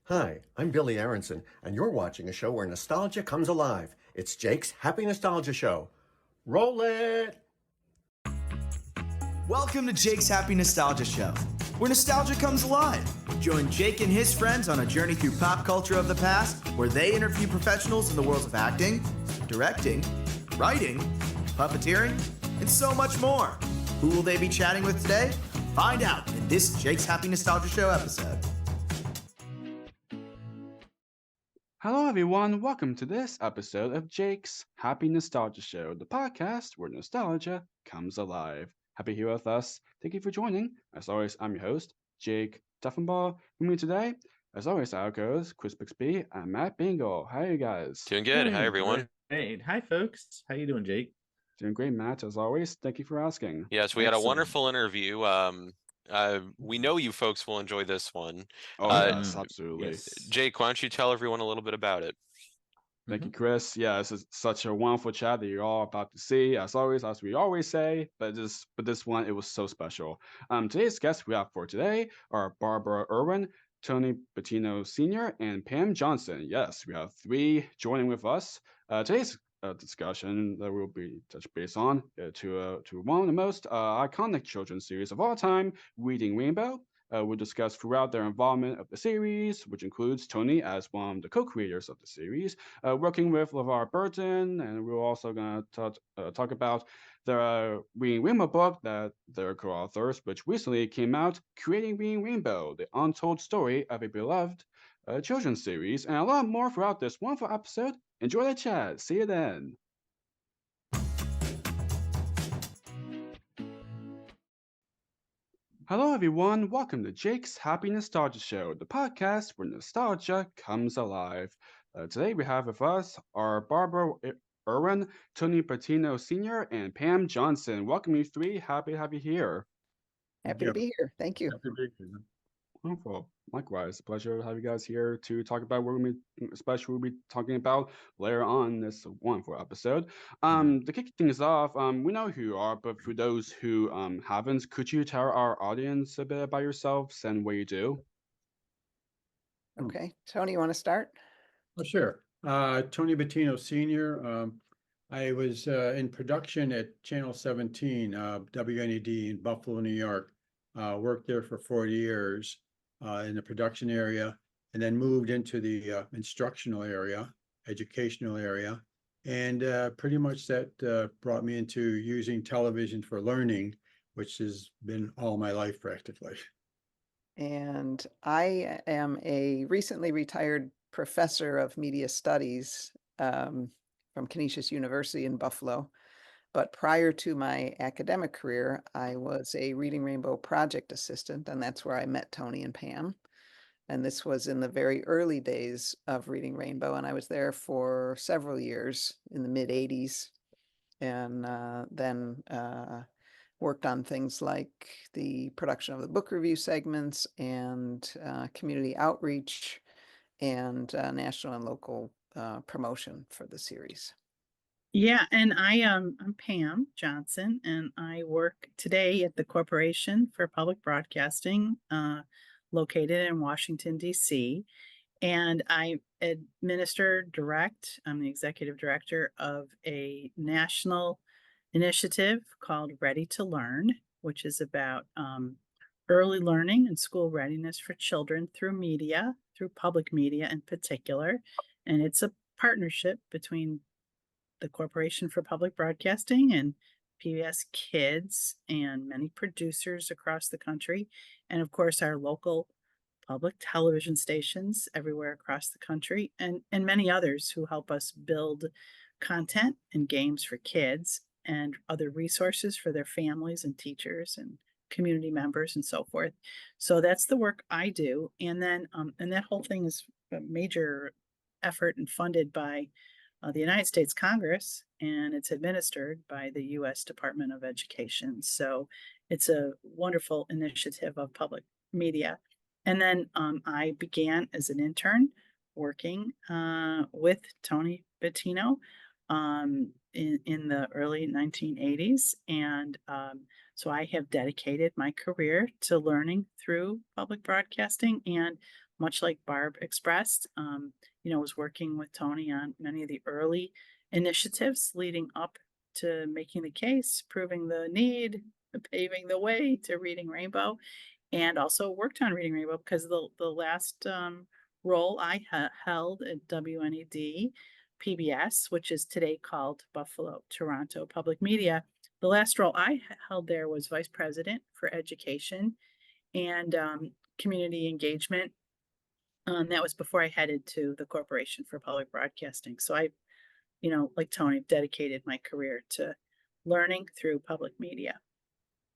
Hi, I'm Billy Aronson, and you're watching a show where nostalgia comes alive. It's Jake's Happy Nostalgia Show. Roll it! Welcome to Jake's Happy Nostalgia Show, where nostalgia comes alive. Join Jake and his friends on a journey through pop culture of the past, where they interview professionals in the worlds of acting, directing, writing, puppeteering, and so much more. Who will they be chatting with today? Find out in this Jake's Happy Nostalgia Show episode. Hello, everyone. Welcome to this episode of Jake's Happy Nostalgia Show, the podcast where nostalgia comes alive. Happy here with us. Thank you for joining. As always, I'm your host, Jake Duffenbaugh. With me today, as always, our co-hosts, Chris Bixby and Matt Bingle. How are you guys? Doing good. Hi, everyone. Great. Hi, folks. How you doing, Jake? Doing great, Matt. As always, thank you for asking. Yes, we had a wonderful interview. We know you folks will enjoy this one. Oh, yes, absolutely. Yes. Jake, why don't you tell everyone a little bit about it? Thank you, Chris. Yeah, this is such a wonderful chat that you're all about to see. As always, as we always say, but this one, it was so special. Today's guests we have for today are Barbara Irwin, Tony Buttino Sr., and Pam Johnson. Yes, we have three joining with us. Today's discussion that we'll be touch base on to one of the most iconic children's series of all time, Reading Rainbow. We'll discuss throughout their involvement of the series, which includes Tony as one of the co-creators of the series, working with LeVar Burton, and we're also going to talk about the Reading Rainbow book that they're co-authors, which recently came out, Creating Reading Rainbow, the Untold Story of a Beloved children's series, and a lot more throughout this wonderful episode. Enjoy the chat. See you then. Hello, everyone. Welcome to Jake's Happy Nostalgia Show, the podcast where nostalgia comes alive. Today we have with us our Barbara Irwin, Tony Buttino Sr., and Pam Johnson. Welcome, you three. Happy to have you here. Happy to be here. Thank you. Happy to be here. Wonderful. Likewise, pleasure to have you guys here to talk about what we'll be talking about later on in this wonderful episode. To kick things off, we know who you are, but for those who haven't, could you tell our audience a bit about yourselves and what you do? Okay. Tony, you want to start? Oh, sure. Tony Buttino Sr. I was in production at Channel 17, WNED in Buffalo, New York. Worked there for 4 years in the production area, and then moved into the instructional area, educational area. And pretty much that brought me into using television for learning, which has been all my life practically. And I am a recently retired professor of media studies from Canisius University in Buffalo. But prior to my academic career, I was a Reading Rainbow project assistant, and that's where I met Tony and Pam. And this was in the very early days of Reading Rainbow, and I was there for several years in the mid-'80s, and then worked on things like the production of the book review segments and community outreach and national and local promotion for the series. Yeah, and I'm Pam Johnson, and I work today at the Corporation for Public Broadcasting, located in Washington, D.C., and I I'm the executive director of a national initiative called Ready to Learn, which is about early learning and school readiness for children through media, through public media in particular, and it's a partnership between the Corporation for Public Broadcasting and PBS Kids and many producers across the country. And of course, our local public television stations everywhere across the country and many others who help us build content and games for kids and other resources for their families and teachers and community members and so forth. So that's the work I do. And then, and that whole thing is a major effort and funded by the United States Congress, and it's administered by the U.S. Department of Education. So it's a wonderful initiative of public media. And then I began as an intern working with Tony Buttino in the early 1980s. And so I have dedicated my career to learning through public broadcasting and much like Barb expressed, was working with Tony on many of the early initiatives leading up to making the case, proving the need, paving the way to Reading Rainbow, and also worked on Reading Rainbow because the last role I held at WNED PBS, which is today called Buffalo Toronto Public Media. The last role I held there was Vice President for Education and Community Engagement. That was before I headed to the Corporation for Public Broadcasting. So I, like Tony, dedicated my career to learning through public media.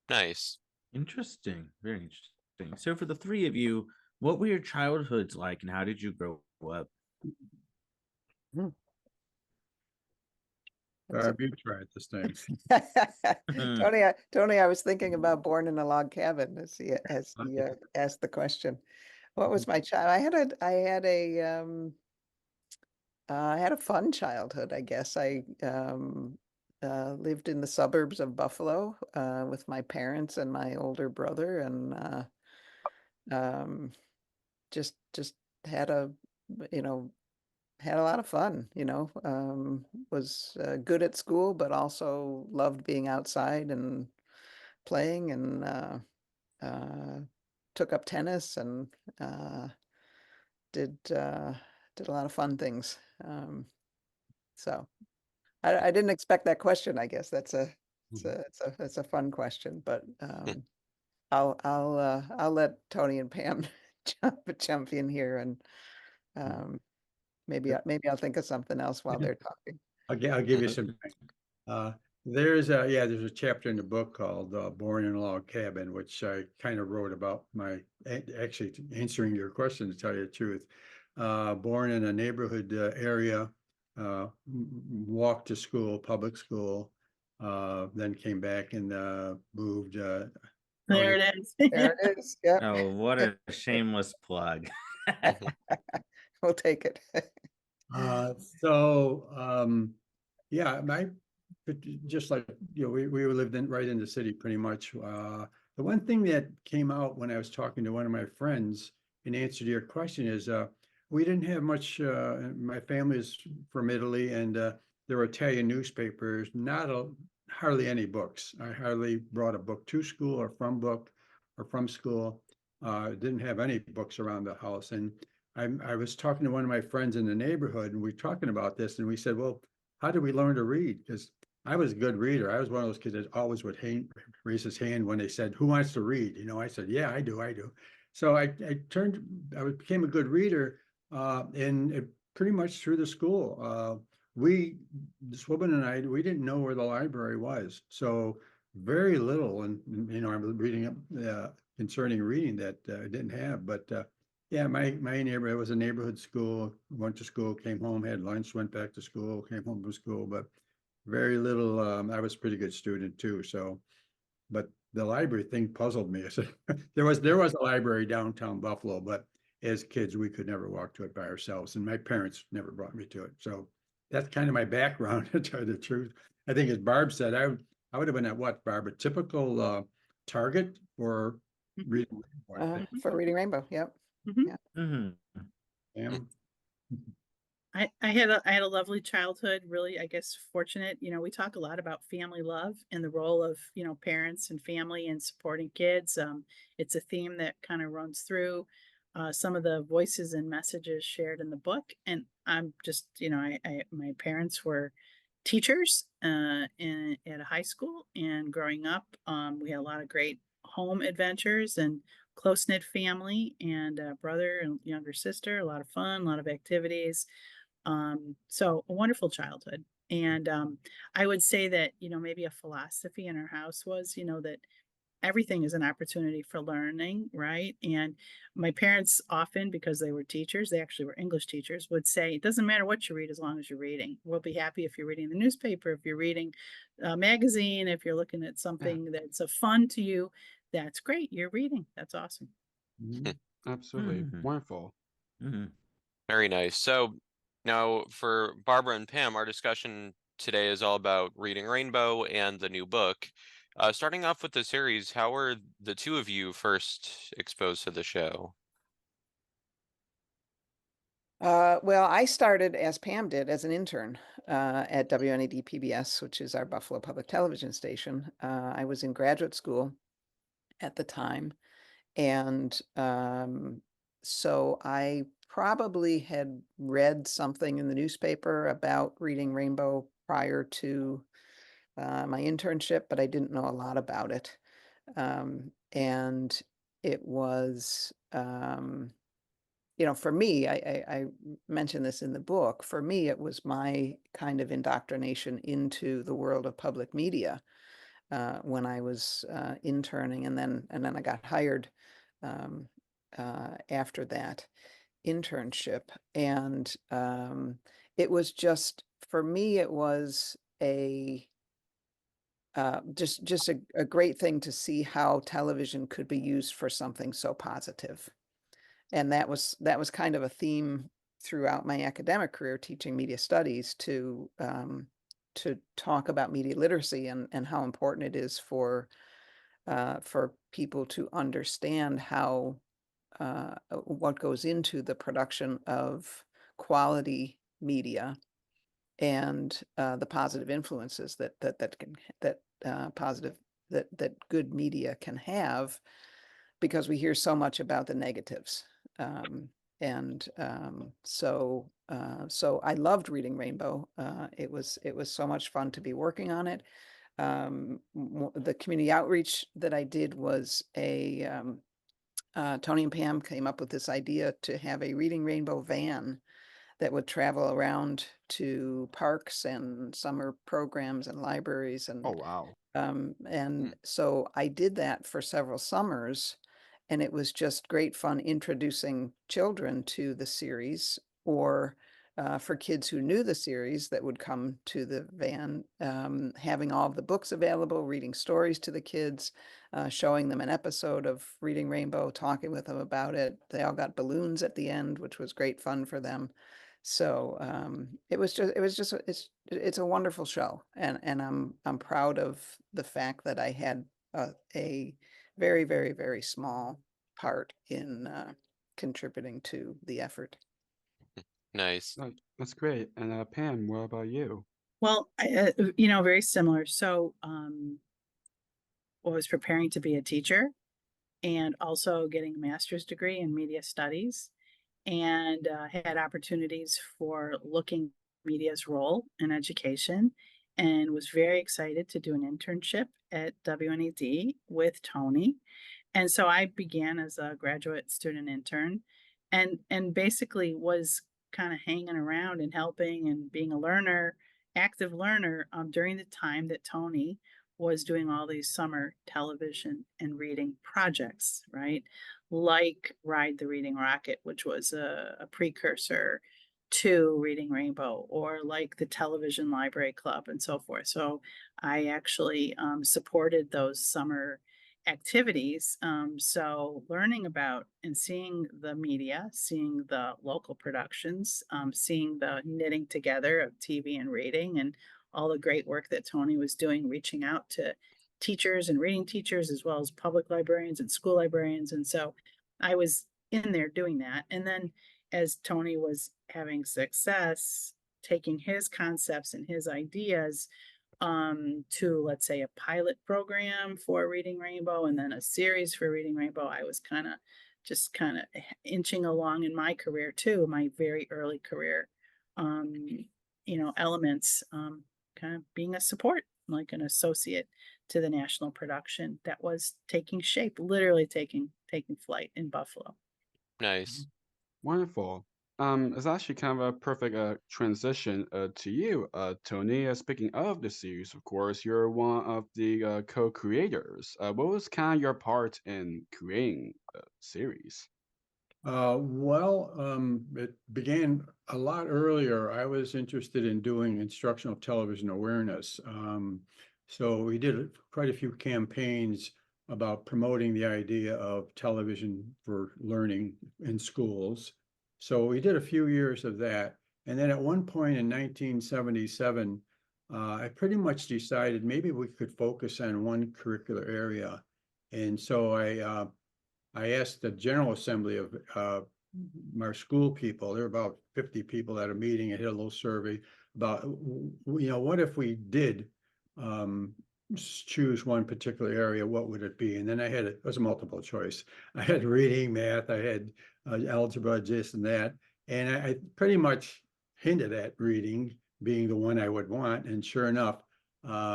Nice. Interesting. Very interesting. So for the three of you, what were your childhoods like and how did you grow up? Barb, you try it this time. Tony, I was thinking about Born in a Log Cabin as he asked the question. What was my child? I had a fun childhood, I guess. I lived in the suburbs of Buffalo with my parents and my older brother, and just had a lot of fun. Was good at school, but also loved being outside and playing, and took up tennis and did a lot of fun things. So I didn't expect that question. I guess that's a fun question, but I'll let Tony and Pam jump in here, and maybe I'll think of something else while they're talking. I'll give you some. There's a chapter in the book called Born in a Log Cabin, which I kind of wrote about actually answering your question, to tell you the truth. Born in a neighborhood area, walked to school, public school, then came back and moved. There it is. There it is. Yeah. Oh, what a shameless plug. We'll take it. Just like we lived right in the city pretty much. The one thing that came out when I was talking to one of my friends in answer to your question is we didn't have much. My family is from Italy, and there were Italian newspapers. Hardly any books. I hardly brought a book to school or from school. Didn't have any books around the house, and I was talking to one of my friends in the neighborhood, and we were talking about this, and we said, well, how did we learn to read? Because I was a good reader. I was one of those kids that always would raise his hand when they said, who wants to read? I said, yeah, I do. So I became a good reader, and pretty much through the school. This woman and I, we didn't know where the library was. So very little, and I'm reading up concerning reading that I didn't have, but my neighborhood was a neighborhood school. Went to school, came home, had lunch, went back to school, came home from school, but very little. I was a pretty good student too. So, but the library thing puzzled me. So, there was a library downtown Buffalo, but as kids we could never walk to it by ourselves, and my parents never brought me to it. So that's kind of my background, to tell you the truth. I think, as Barb said, I would have been at what, Barb, a typical target for reading for Reading Rainbow. Yep. Mhm. Yeah. Yeah. I had a lovely childhood, really, I guess, fortunate. We talk a lot about family love and the role of, parents and family and supporting kids. It's a theme that kind of runs through some of the voices and messages shared in the book. And I'm just, my parents were teachers at a high school, and growing up, we had a lot of great home adventures and close-knit family, and a brother and younger sister, a lot of fun, a lot of activities. So a wonderful childhood. And I would say that, maybe a philosophy in our house was, that everything is an opportunity for learning, right? And my parents often, because they were teachers, they actually were English teachers, would say, it doesn't matter what you read as long as you're reading. We'll be happy if you're reading the newspaper, if you're reading a magazine, if you're looking at something that's of fun to you. That's great. You're reading. That's awesome. Absolutely. Mhm. Wonderful. Very nice. So now for Barbara and Pam, our discussion today is all about Reading Rainbow and the new book. Starting off with the series, how were the two of you first exposed to the show? Well, I started, as Pam did, as an intern at WNED PBS, which is our Buffalo Public Television station. I was in graduate school at the time, and so I probably had read something in the newspaper about Reading Rainbow prior to my internship, but I didn't know a lot about it. And it was, for me, I mentioned this in the book. For me, it was my kind of indoctrination into the world of public media when I was interning, and then I got hired after that internship, and it was just, for me, it was just a great thing to see how television could be used for something so positive. And that was kind of a theme throughout my academic career, teaching media studies, to talk about media literacy and how important it is for people to understand how what goes into the production of quality media, and the positive influences that good media can have, because we hear so much about the negatives. So I loved Reading Rainbow. It was so much fun to be working on it. The community outreach that I did was Tony and Pam came up with this idea to have a Reading Rainbow van that would travel around to parks and summer programs and libraries. And Oh, wow. so I did that for several summers, and it was just great fun introducing children to the series, or for kids who knew the series that would come to the van, having all of the books available, reading stories to the kids, showing them an episode of Reading Rainbow, talking with them about it. They all got balloons at the end, which was great fun for them. So it's a wonderful show, and I'm proud of the fact that I had a very, very, very small part in contributing to the effort. Nice. That's great. And Pam, what about you? Well, very similar. So, I was preparing to be a teacher and also getting a master's degree in media studies, and had opportunities for looking at media's role in education, and was very excited to do an internship at WNED with Tony. And so I began as a graduate student intern, and basically was kind of hanging around and helping and being a learner, active learner, during the time that Tony was doing all these summer television and reading projects, right? Like Ride the Reading Rocket, which was a precursor to Reading Rainbow, or like the Television Library Club and so forth. So I actually supported those summer activities. So learning about and seeing the media, seeing the local productions, seeing the knitting together of TV and reading, and all the great work that Tony was doing, reaching out to teachers and reading teachers, as well as public librarians and school librarians. And so I was in there doing that. And then as Tony was having success, taking his concepts and his ideas to, let's say, a pilot program for Reading Rainbow, and then a series for Reading Rainbow, I was kind of inching along in my career too, my very early career, elements, kind of being a support, like an associate to the national production that was taking shape, literally taking flight in Buffalo. Nice. Wonderful. It's actually kind of a perfect transition to you, Tony. Speaking of the series, of course, you're one of the co-creators. What was kind of your part in creating the series? It began a lot earlier. I was interested in doing instructional television awareness. So we did quite a few campaigns about promoting the idea of television for learning in schools. So we did a few years of that. And then at one point in 1977, I pretty much decided maybe we could focus on one curricular area. And so I asked the General Assembly of our school people. There were about 50 people at a meeting. I did a little survey about, what if we did choose one particular area, what would it be? And then it was a multiple choice. I had reading, math, I had algebra, this and that. And I pretty much hinted at reading being the one I would want. And sure enough,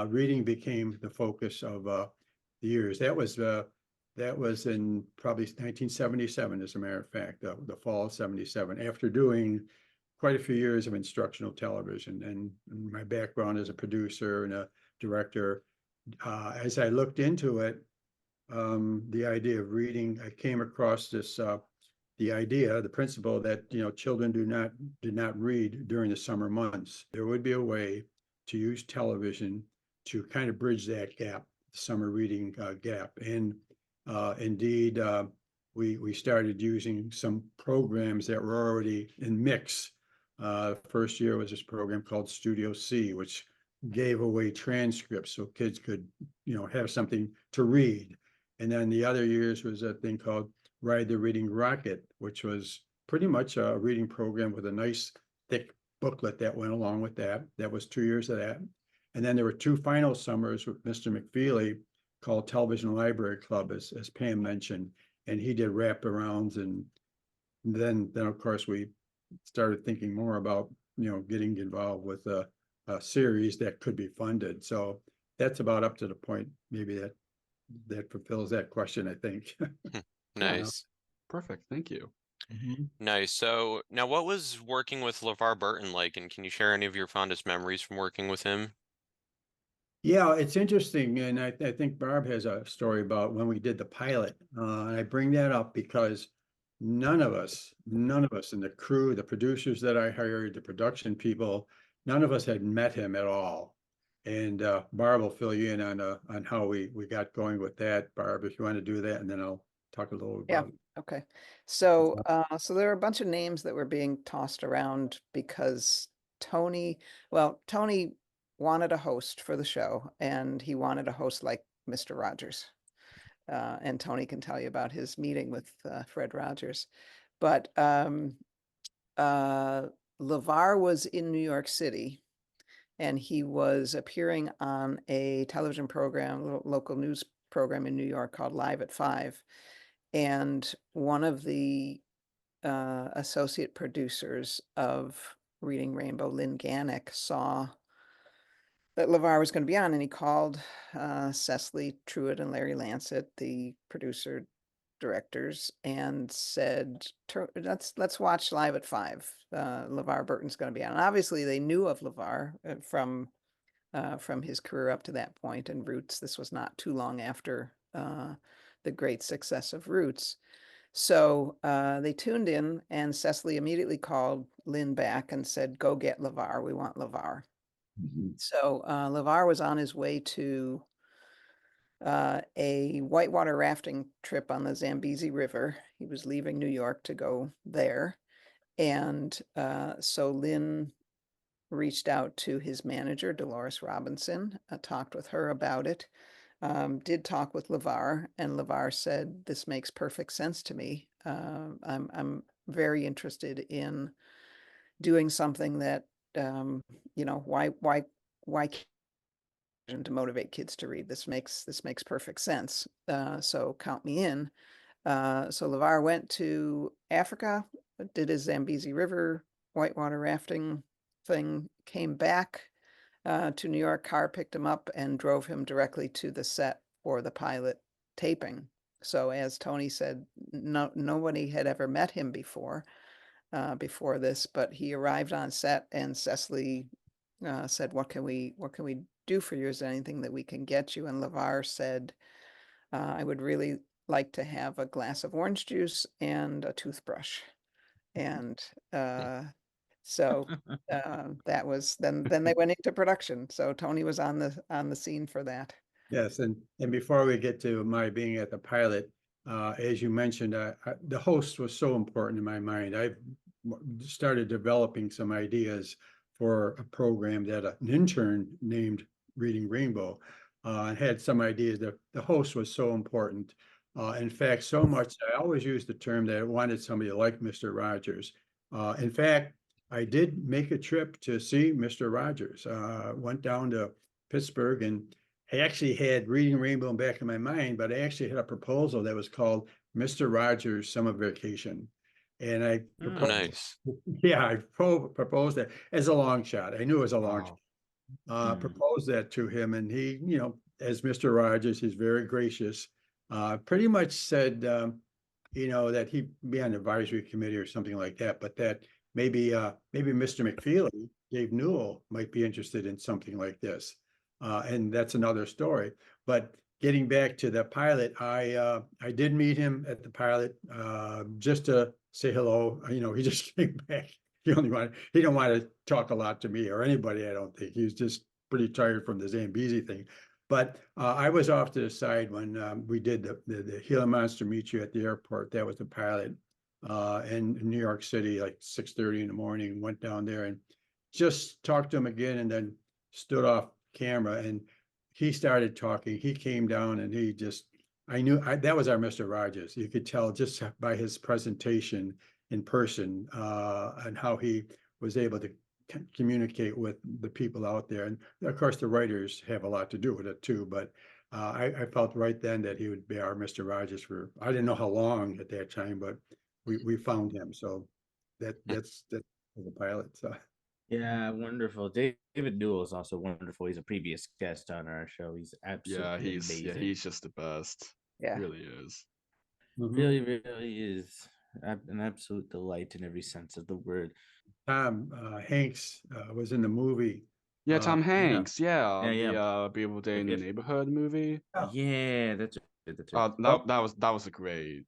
reading became the focus of the years. That was in probably 1977, as a matter of fact, the fall of 77, after doing quite a few years of instructional television. And my background as a producer and a director, as I looked into it, the idea of reading, I came across this, the principle that, children do not read during the summer months. There would be a way to use television to kind of bridge that gap, the summer reading gap. And indeed, we started using some programs that were already in mix. First year was this program called Studio C, which gave away transcripts so kids could, have something to read. And then the other years was a thing called Ride the Reading Rocket, which was pretty much a reading program with a nice thick booklet that went along with that. That was 2 years of that. And then there were 2 final summers with Mr. McFeely called Television Library Club, as Pam mentioned, and he did wraparounds. And then of course we started thinking more about, getting involved with a series that could be funded. So that's about up to the point, maybe that fulfills that question, I think. Nice. Perfect. Thank you. Nice. So now, what was working with LeVar Burton like, and can you share any of your fondest memories from working with him? Yeah, it's interesting. And I think Barb has a story about when we did the pilot. And I bring that up because none of us in the crew, the producers that I hired, the production people, none of us had met him at all. And Barb will fill you in on how we got going with that. Barb, if you want to do that, and then I'll talk a little about. Okay. So there are a bunch of names that were being tossed around because Tony wanted a host for the show, and he wanted a host like Mr. Rogers. And Tony can tell you about his meeting with Fred Rogers. But LeVar was in New York City, and he was appearing on a television program, local news program in New York called Live at 5. And one of the associate producers of Reading Rainbow, Lynn Gannick, saw that LeVar was going to be on, and he called Cecily Truitt and Larry Lancet, the producer directors, and said, let's watch Live at 5. LeVar Burton's going to be on. And obviously they knew of LeVar from his career up to that point and Roots. This was not too long after the great success of Roots. So they tuned in, and Cecily immediately called Lynn back and said, go get LeVar. We want LeVar. So LeVar was on his way to a whitewater rafting trip on the Zambezi River. He was leaving New York to go there. And so Lynn reached out to his manager, Dolores Robinson, talked with her about it, did talk with LeVar, and LeVar said, this makes perfect sense to me. I'm very interested in doing something that, why to motivate kids to read. This makes perfect sense. So count me in. So LeVar went to Africa, did his Zambezi River whitewater rafting thing, came back to New York, car picked him up and drove him directly to the set for the pilot taping. So as Tony said, nobody had ever met him before this, but he arrived on set, and Cecily said, what can we do for you? Is there anything that we can get you? And LeVar said, I would really like to have a glass of orange juice and a toothbrush. And so that was then they went into production. So Tony was on the scene for that. Yes, and before we get to my being at the pilot, as you mentioned, the host was so important in my mind. I started developing some ideas for a program that an intern named Reading Rainbow and had some ideas. The host was so important. In fact, so much, I always use the term that I wanted somebody like Mr. Rogers. In fact, I did make a trip to see Mr. Rogers. Went down to Pittsburgh, and I actually had Reading Rainbow in the back of my mind, but I actually had a proposal that was called Mr. Rogers Summer Vacation. And I Oh, proposed, nice. yeah, I proposed that as a long shot. I knew it was a long shot. Wow. Proposed that to him, and he, as Mr. Rogers, he's very gracious. Pretty much said, that he'd be on the advisory committee or something like that, but that maybe Mr. McFeely, Dave Newell, might be interested in something like this. And that's another story. But getting back to the pilot, I did meet him at the pilot just to say hello. He just came back. He didn't want to talk a lot to me or anybody, I don't think. He was just pretty tired from the Zambezi thing. But I was off to the side when we did the Gila Monster Meet You at the airport. That was the pilot in New York City, like 6:30 in the morning. Went down there and just talked to him again, and then stood off camera. And he started talking. He came down, and I knew that was our Mr. Rogers. You could tell just by his presentation in person and how he was able to communicate with the people out there. And of course, the writers have a lot to do with it too. But I felt right then that he would be our Mr. Rogers I didn't know how long at that time, but we found him. So that's the pilot. So. Yeah, wonderful. David Newell is also wonderful. He's a previous guest on our show. He's absolutely amazing. He's just the best. Yeah. He really is. Really, really is an absolute delight in every sense of the word. Tom Hanks was in the movie. Yeah, Tom Hanks. Yeah. The Beautiful Day in the Neighborhood movie. Yeah, that's it. That was a great.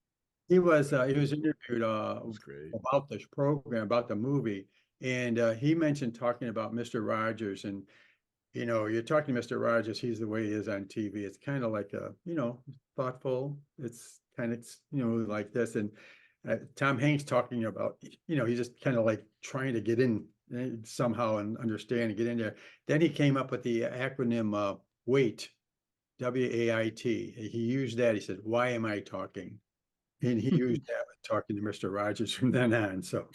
He was interviewed Was great. about this program, about the movie, and he mentioned talking about Mr. Rogers. And you're talking to Mr. Rogers, he's the way he is on TV. It's kind of like thoughtful. It's kind of like this. And Tom Hanks talking about, he's just kind of like trying to get in somehow and understand and get in there. Then he came up with the acronym WAIT, W-A-I-T. He used that. He said, "Why am I talking?" And he used that when talking to Mr. Rogers from then on. So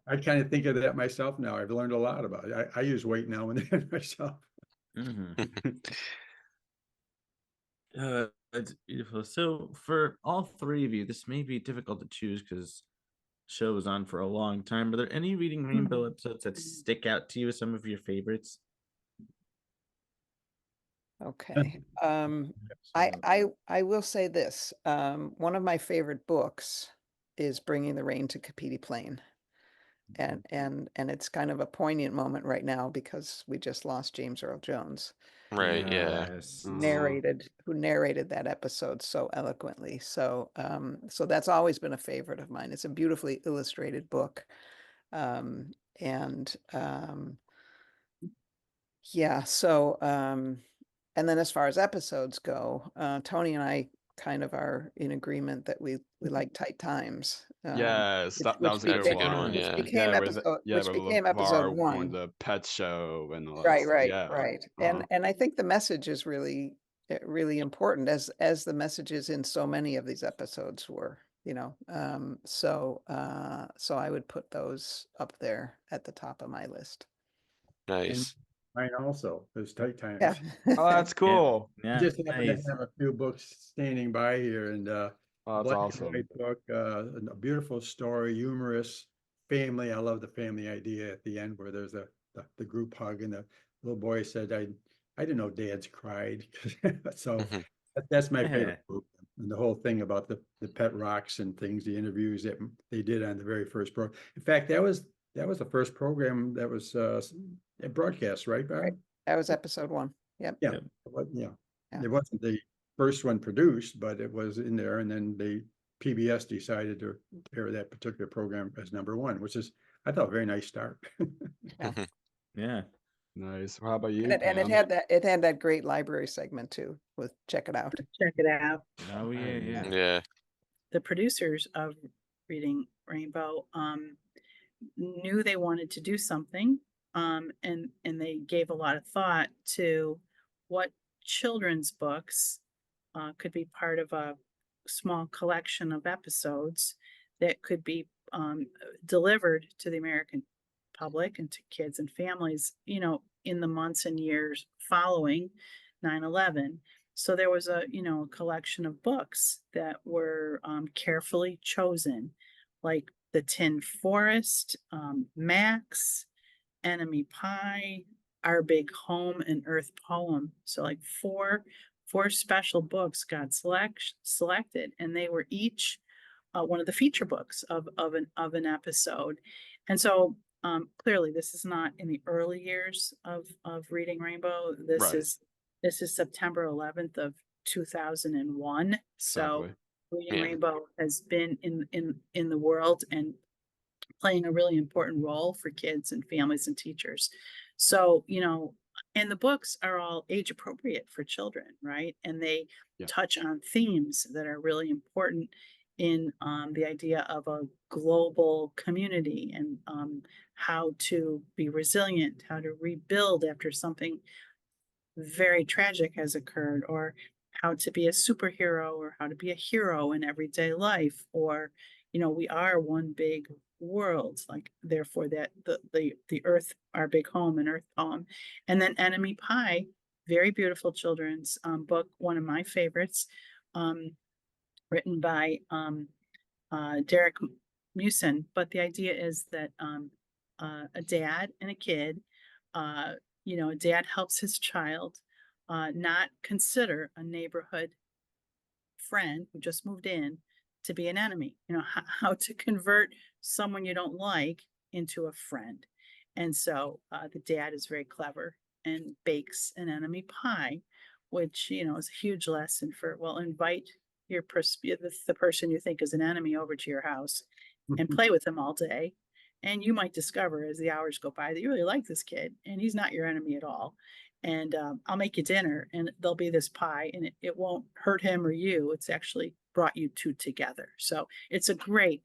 I kind of think of that myself now. I've learned a lot about it. I use WAIT now and then myself. That's beautiful. So for all three of you, this may be difficult to choose because the show was on for a long time. Are there any Reading Rainbow episodes that stick out to you as some of your favorites? Okay. I will say this. One of my favorite books is Bringing the Rain to Kapiti Plain. And it's kind of a poignant moment right now because we just lost James Earl Jones. Right. Yeah. Yes. Who narrated that episode so eloquently. So that's always been a favorite of mine. It's a beautifully illustrated book. Yeah, so and then as far as episodes go, Tony and I kind of are in agreement that we like Tight Times. Yes, that was a That's a good good one. one. Which Yeah. became with episode LeVar one. on the pet show and all that Right, stuff. right, Yeah. right. Uh-huh. And I think the message is really important as the messages in so many of these episodes were, so I would put those up there at the top of my list. Nice. Mine also, those Tight Times. Yeah. Oh, that's cool. Yeah, Just happen nice. to have a few books standing by here, and Oh, that's Black and awesome. White book, a beautiful story, humorous, family. I love the family idea at the end where there's the group hug, and the little boy said, "I didn't know dads cried." So that's my favorite book. And the whole thing about the pet rocks and things, the interviews that they did on the very first program. In fact, that was the first program that was broadcast, right, Barb? Right. That was episode one. Yep. Yeah. It wasn't the first one produced, but it was in there. And then PBS decided to air that particular program as number one, which is, I thought, a very nice start. Yeah. Nice. How about you? And it Pam? had that great library segment too with Check It Out. Check it out. Oh yeah. Yeah. The producers of Reading Rainbow knew they wanted to do something, and they gave a lot of thought to what children's books could be part of a small collection of episodes that could be delivered to the American public and to kids and families, in the months and years following 9/11. So there was a collection of books that were carefully chosen, like The Tin Forest, Max, Enemy Pie, Our Big Home, and Earth Poem. So like four special books got selected, and they were each one of the feature books of an episode. And so clearly this is not in the early years of Reading Rainbow. This Right. is September 11th of 2001. So Exactly. Reading Yeah. Rainbow has been in the world and playing a really important role for kids and families and teachers. So, and the books are all age appropriate for children, right? And they Yeah. touch on themes that are really important in the idea of a global community, and how to be resilient, how to rebuild after something very tragic has occurred, or how to be a superhero, or how to be a hero in everyday life, or we are one big world, like therefore that the earth, our big home, and Earth Poem. And then Enemy Pie, very beautiful children's book, one of my favorites, written by Derek Musin. But the idea is that a dad and a kid, a dad helps his child not consider a neighborhood friend who just moved in to be an enemy, how to convert someone you don't like into a friend. And so the dad is very clever and bakes an enemy pie, which, is a huge lesson for, well, invite the person you think is an enemy over to your house and play with them all day. And you might discover as the hours go by that you really like this kid and he's not your enemy at all. And I'll make you dinner and there'll be this pie, and it won't hurt him or you. It's actually brought you two together. So it's a great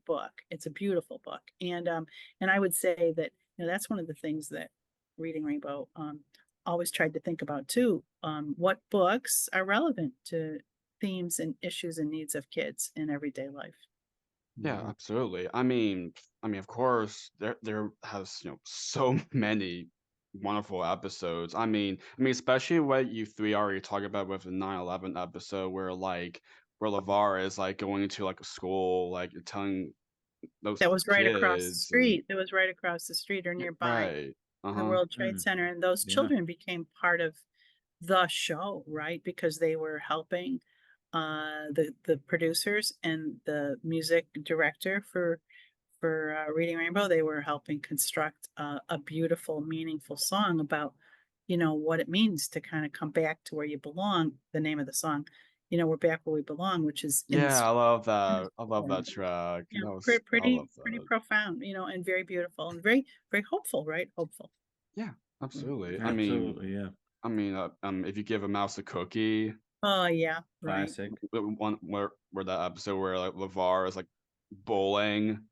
book. It's a beautiful book. And I would say that, that's one of the things that Reading Rainbow always tried to think about too. What books are relevant to themes and issues and needs of kids in everyday life? Yeah, absolutely. I mean, of course, there has so many wonderful episodes. Especially what you three already talked about with the 9/11 episode, where LeVar is like going into like a school, like telling those That was right across the kids and street. That was right across the street or nearby right. the World Trade Center. And those Yeah. children became part of the show, right? Because they were helping the producers and the music director for Reading Rainbow. They were helping construct a beautiful, meaningful song about, what it means to kind of come back to where you belong. The name of the song, we're back where we belong, which is in Yeah, this. I love that. I love that track. Yeah, That was, I pretty love that. profound, and very beautiful and very, very hopeful, right? Hopeful. Yeah, absolutely. Absolutely, yeah. If you give a mouse a cookie, Oh yeah, right. Classic. the one where that episode where like LeVar is like bowling,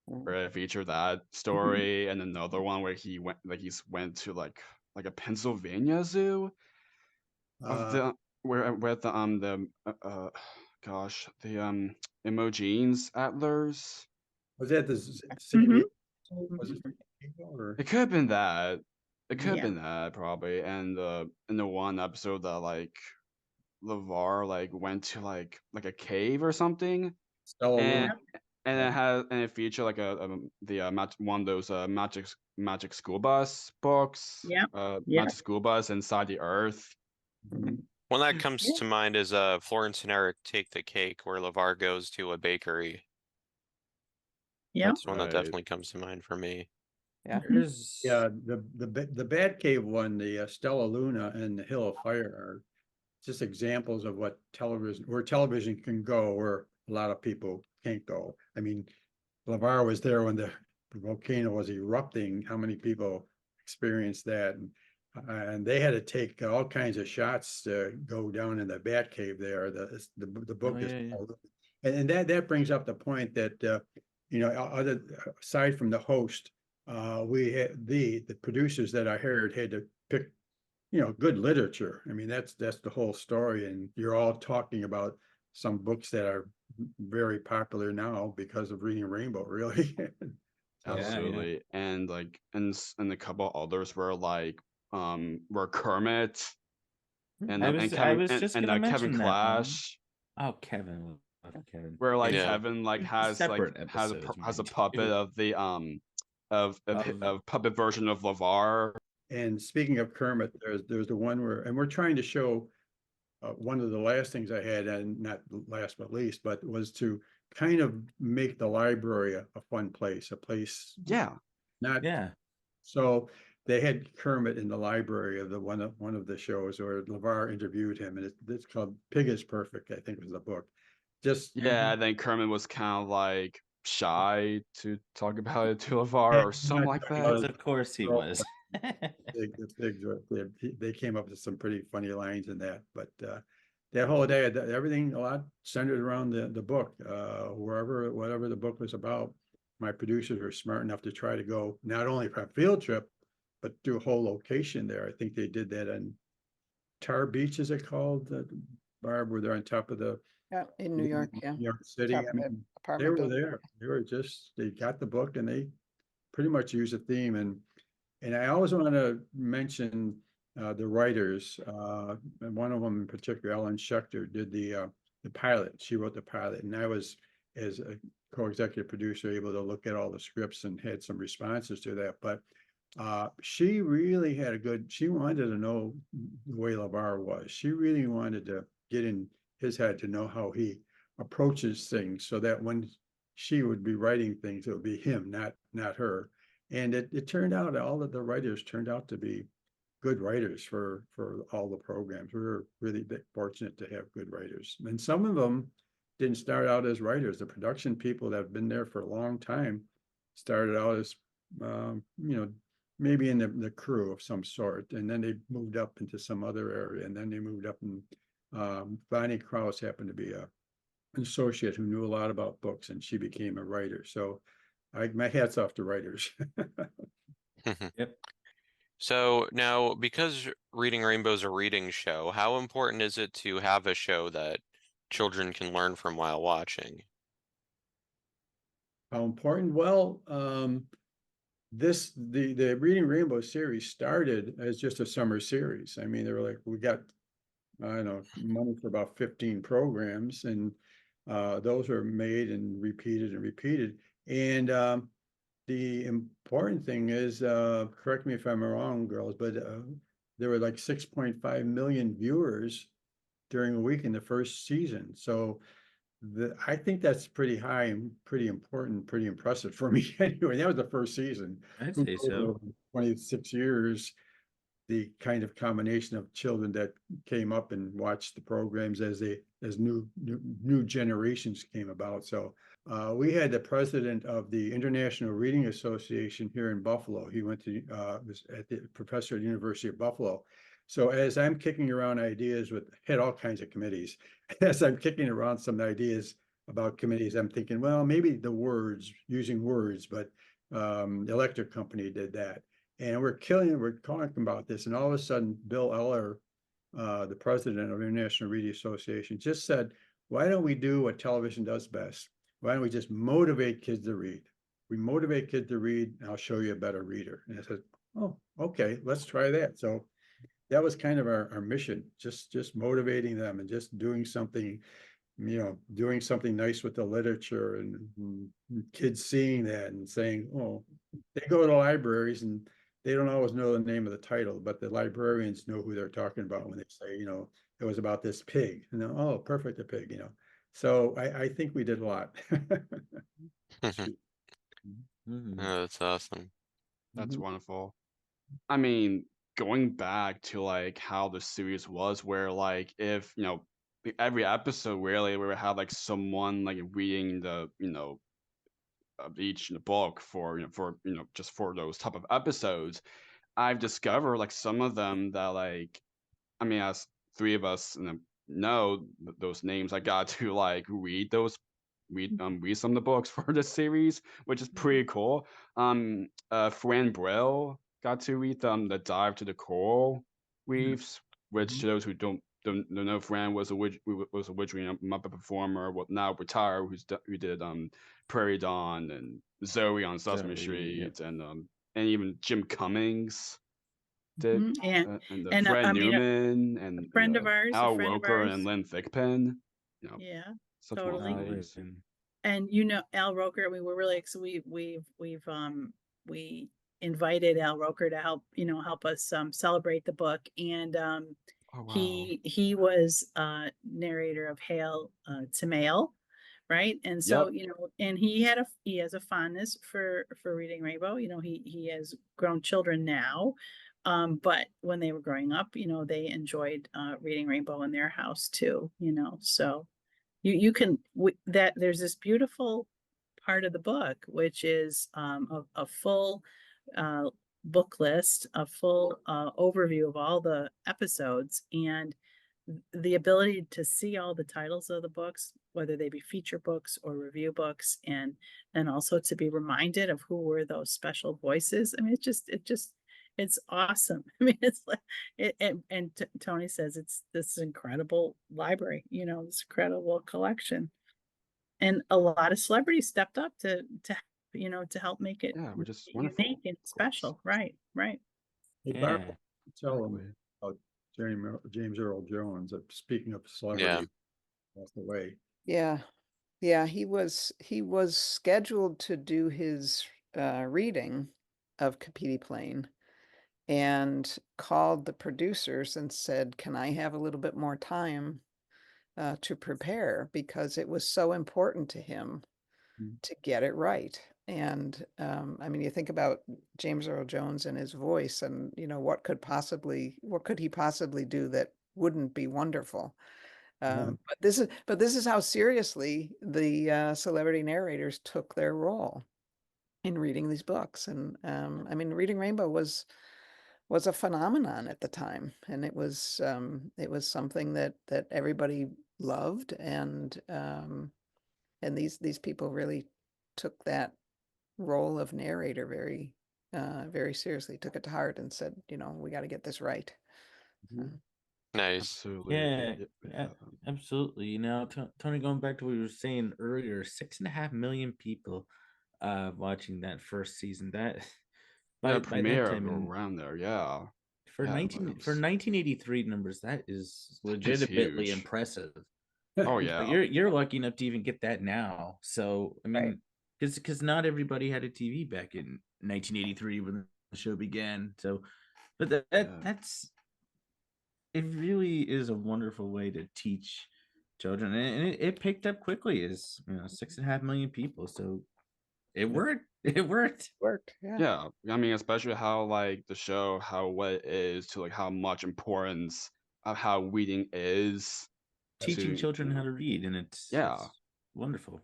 where it featured that story, and another one where he went to like a Pennsylvania zoo of the where with the gosh, the Imogenes antlers. Was that the Mhm. was it or It could have been that. It could have Yeah. been that probably. And in the one episode that like LeVar like went to like a cave or something, Stella and Luna? it featured like one of those magic school bus books. Yep. Magic school bus inside the earth. One that comes Yeah. to mind is Florence and Eric Take the Cake, where LeVar goes to a bakery. Yeah. That's one that Right. definitely comes to mind for me. Yeah. There's Yeah, the Batcave one, the Stella Luna and the Hill of Fire are just examples of where television can go, where a lot of people can't go. I mean, LeVar was there when the volcano was erupting. How many people experienced that? And they had to take all kinds of shots to go down in the Batcave there. The book Oh, is yeah, yeah. called. And that brings up the point that aside from the host, we had the producers that I heard had to pick, good literature. I mean, that's the whole story. And you're all talking about some books that are very popular now because of Reading Rainbow, really. So, Absolutely. And like and a couple others were like were Kermit and I Kevin was just gonna Kevin mention that one. Clash, Oh, Kevin, love Kevin. where like It's Yeah. Kevin like separate has episodes, has a mind puppet you. of the of puppet version of LeVar. and speaking of Kermit, there's the one where, and we're trying to show one of the last things I had, and not last but least, but was to kind of make the library a fun place, a place Yeah. not Yeah. so they had Kermit in the library of the one of the shows, or LeVar interviewed him, and it's called Pig is Perfect, I think was the book. Just Yeah, I think Kermit was kind of like shy to talk about it to LeVar or something like Yes, that. of course he was. the pigs they came up with some pretty funny lines in that, but that whole day, everything a lot centered around the book. Whatever the book was about, my producers were smart enough to try to go not only for a field trip, but do a whole location there. I think they did that in Tar Beach, is it called? Barb, where they're on top of the Yeah, in New York, yeah. New York City. Top I of the mean, they apartment were building. there. They got the book and they pretty much used a theme. And I always want to mention the writers. And one of them in particular, Ellen Schechter, did the pilot. She wrote the pilot, and I was, as a co-executive producer, able to look at all the scripts and had some responses to that. But she really had she wanted to know the way LeVar was. She really wanted to get in his head to know how he approaches things, so that when she would be writing things, it would be him, not her. And it turned out, all of the writers turned out to be good writers for all the programs. We were really fortunate to have good writers. And some of them didn't start out as writers. The production people that have been there for a long time started out as, maybe in the crew of some sort. And then they moved up into some other area. And then they moved up, and Bonnie Krause happened to be an associate who knew a lot about books, and she became a writer. So my hat's off to writers. Yep. So now, because Reading Rainbow is a reading show, how important is it to have a show that children can learn from while watching? How important? Well, the Reading Rainbow series started as just a summer series. I mean, they were like, we got, I don't know, money for about 15 programs, and those were made and repeated and repeated. And the important thing is, correct me if I'm wrong, girls, but there were like 6.5 million viewers during a week in the first season. So I think that's pretty high and pretty important, pretty impressive for me. Anyway, that was the first season. I'd Who say knows, so. over 26 years, the kind of combination of children that came up and watched the programs as new generations came about. So we had the president of the International Reading Association here in Buffalo. He went to was at the professor at the University of Buffalo. So as I'm kicking around ideas had all kinds of committees. As I'm kicking around some ideas about committees, I'm thinking, well, maybe using words, but the electric company did that. And we're talking about this. And all of a sudden, Bill Eller, the president of the International Reading Association, just said, why don't we do what television does best? Why don't we just motivate kids to read? We motivate kids to read, and I'll show you a better reader. And I said, oh, okay, let's try that. So that was kind of our mission, just motivating them and just doing something nice with the literature, and kids seeing that and saying, oh, they go to libraries and they don't always know the name of the title, but the librarians know who they're talking about when they say, it was about this pig, oh, perfect, a pig, So I think we did a lot. Mhm. Oh, that's awesome. That's Mhm. wonderful. I mean, going back to like how the series was, where like if every episode really we would have like someone like reading the of each book for just for those type of episodes. I've discovered like some of them that like, I mean, as three of us know those names, I got to like read some of the books for the series, which is pretty cool. Fran Brill got to read the Dive to the Coral Reefs, which to those who the no friend was originally a Muppet performer, now retired, who did Prairie Dawn and Zoe on Sesame Zoe, yep. Street, and even Jim Cummings did, Mhm. and And Fred I mean, Newman, and friend of ours, a Al friend of Roker ours. and Lynn Thigpen. Yeah, Such totally. wonderful. And Al Roker, we were really we invited Al Roker to help us celebrate the book, and Oh wow. he was narrator of Hail to Mail, right? And so Yep. and he has a fondness for Reading Rainbow. He has grown children now, but when they were growing up, they enjoyed Reading Rainbow in their house too. So you can that there's this beautiful part of the book, which is a full book list, a full overview of all the episodes, and the ability to see all the titles of the books, whether they be feature books or review books, and also to be reminded of who were those special voices. I mean, it's awesome. I mean, it's like Tony says it's this incredible library, this incredible collection, and a lot of celebrities stepped up to help make it Which is wonderful. unique and special. Right. Hey, Yeah. Barbara, tell them about James Earl Jones. Speaking of celebrity, passed away. Yeah. He was scheduled to do his reading of Kapiti Plain, and called the producers and said, "Can I have a little bit more time to prepare?" Because it was so important to him to get it right. And I mean, you think about James Earl Jones and his voice, and what could he possibly do that wouldn't be wonderful? But this is how seriously the celebrity narrators took their role in reading these books. And I mean, Reading Rainbow was a phenomenon at the time, and it was something that everybody loved, and these people really took that role of narrator very very seriously, took it to heart, and said, we got to get this right. Nice. Absolutely. Yeah, absolutely. Tony, going back to what you were saying earlier, 6.5 million people watching that first season. That by premiere that time around there, yeah. For 1983 numbers, that is legitimately huge. impressive. Oh yeah. But you're lucky enough to even get that now. So I mean, because not everybody had a TV back in 1983 when the show began. So, but that's it. Really is a wonderful way to teach children, and it picked up quickly. As 6.5 million people. So it worked. It worked. Yeah. I mean, especially how the show, what it is to how much importance of how reading is. Teaching children how to read, and it's wonderful.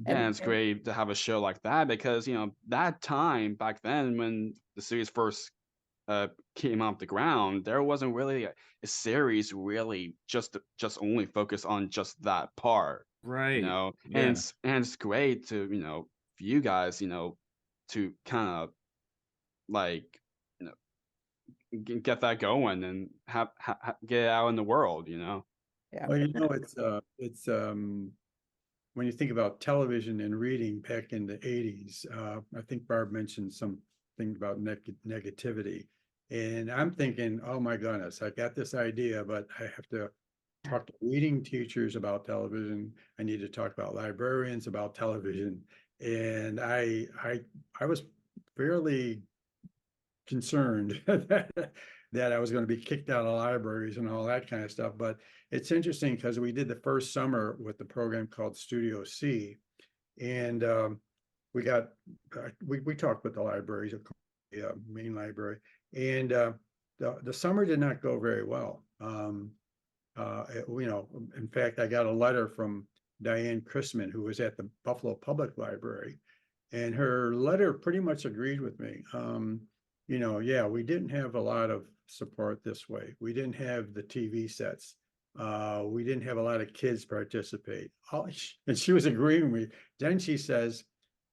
And it's great to have a show like that, because that time back then, when the series first came off the ground, there wasn't really a series really just only focused on just that part, right? And it's great to for you guys to kind of get that going and get it out in the world. Yeah. Well, it's when you think about television and reading back in the 80s, I think Barb mentioned something about negativity, and I'm thinking, oh my goodness, I got this idea, but I have to talk to reading teachers about television. I need to talk about librarians about television, and I was fairly concerned that I was going to be kicked out of libraries and all that kind of stuff. But it's interesting because we did the first summer with the program called Studio C, and we talked with the libraries, the main library, and the summer did not go very well. In fact, I got a letter from Diane Chrisman, who was at the Buffalo Public Library, and her letter pretty much agreed with me. We didn't have a lot of support this way. We didn't have the TV sets. We didn't have a lot of kids participate. And she was agreeing with me. Then she says,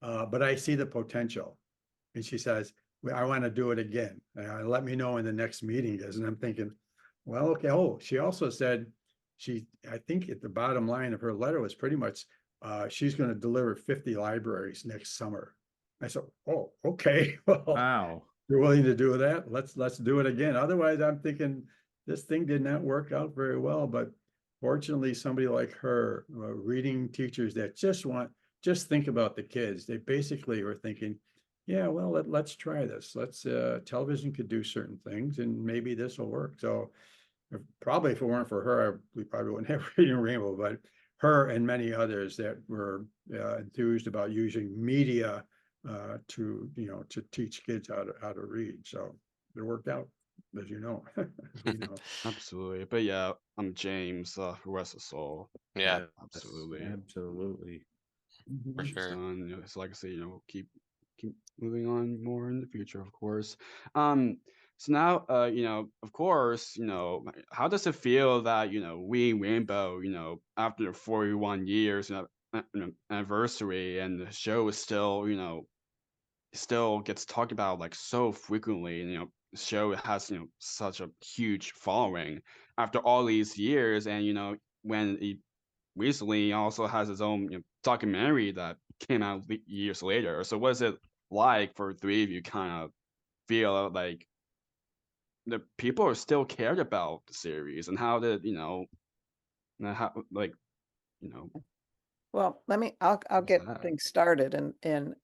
but I see the potential. And she says, I want to do it again. Let me know when the next meeting is. And I'm thinking, Well, okay. Oh, she also said I think at the bottom line of her letter was pretty much, she's going to deliver 50 libraries next summer. I said, oh, okay. Well, Wow. you're willing to do that? Let's do it again. Otherwise, I'm thinking this thing did not work out very well, but fortunately, somebody like her, reading teachers that just think about the kids. They basically were thinking, yeah, well, let's try this. Television could do certain things and maybe this will work. So probably if it weren't for her, we probably wouldn't have Reading Rainbow, but her and many others that were enthused about using media to teach kids how to read. So it worked out, as you know. Absolutely. But yeah, I'm James, rest of soul. Yeah, Yes, Absolutely. absolutely. for She's sure. done. It's like I say, keep moving on more in the future, of course. So now, of course, how does it feel that, we Rainbow, after 41 years, anniversary, and the show is still, still gets talked about like so frequently, and the show has, such a huge following after all these years, and when it recently also has its own documentary that came out years later. So what is it like for three of you kind of feel like the people are still cared about the series, and how did how like you know Well, I'll what's get that? things started. And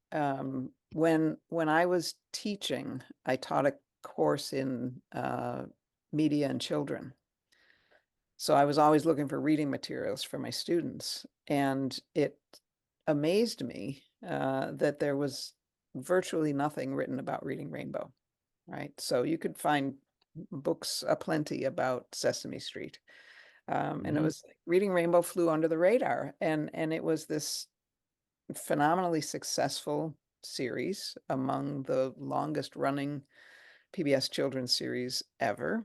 when I was teaching, I taught a course in media and children. So I was always looking for reading materials for my students, and it amazed me that there was virtually nothing written about Reading Rainbow, right? So you could find books aplenty about Sesame Street. And it was like Reading Rainbow flew under the radar, and it was this phenomenally successful series, among the longest running PBS children's series ever,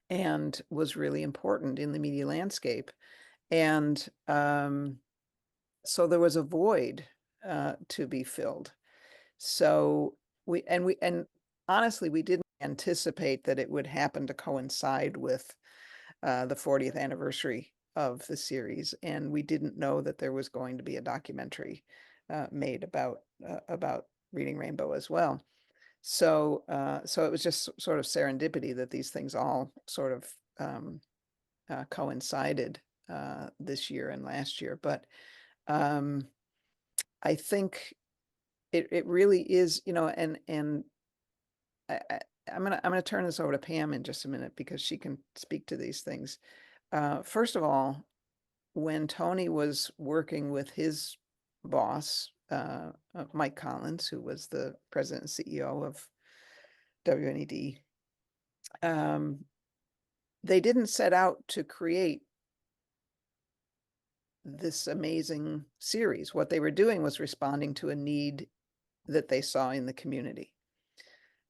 and was really important in the media landscape. And so there was a void to be filled. So and honestly, we didn't anticipate that it would happen to coincide with the 40th anniversary of the series, and we didn't know that there was going to be a documentary made about Reading Rainbow as well. So so it was just sort of serendipity that these things all sort of coincided this year and last year. But I think it really is, and I'm gonna turn this over to Pam in just a minute because she can speak to these things. First of all, when Tony was working with his boss, Mike Collins, who was the president and CEO of WNED, they didn't set out to create this amazing series. What they were doing was responding to a need that they saw in the community.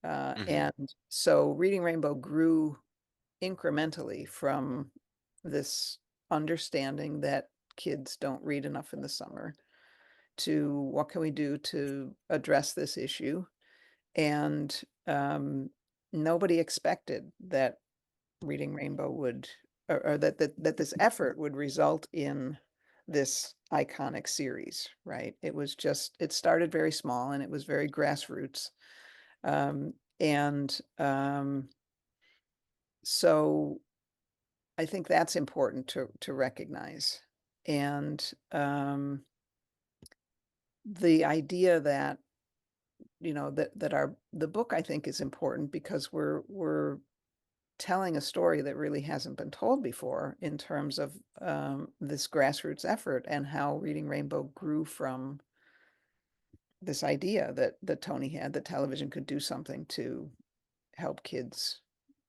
And so Reading Rainbow grew incrementally from this understanding that kids don't read enough in the summer to what can we do to address this issue. And nobody expected that Reading Rainbow would, or that this effort would result in this iconic series, right? It started very small and it was very grassroots. And so I think that's important to recognize. And the idea that, the book, I think, is important because we're telling a story that really hasn't been told before in terms of this grassroots effort and how Reading Rainbow grew from this idea that Tony had, that television could do something to help kids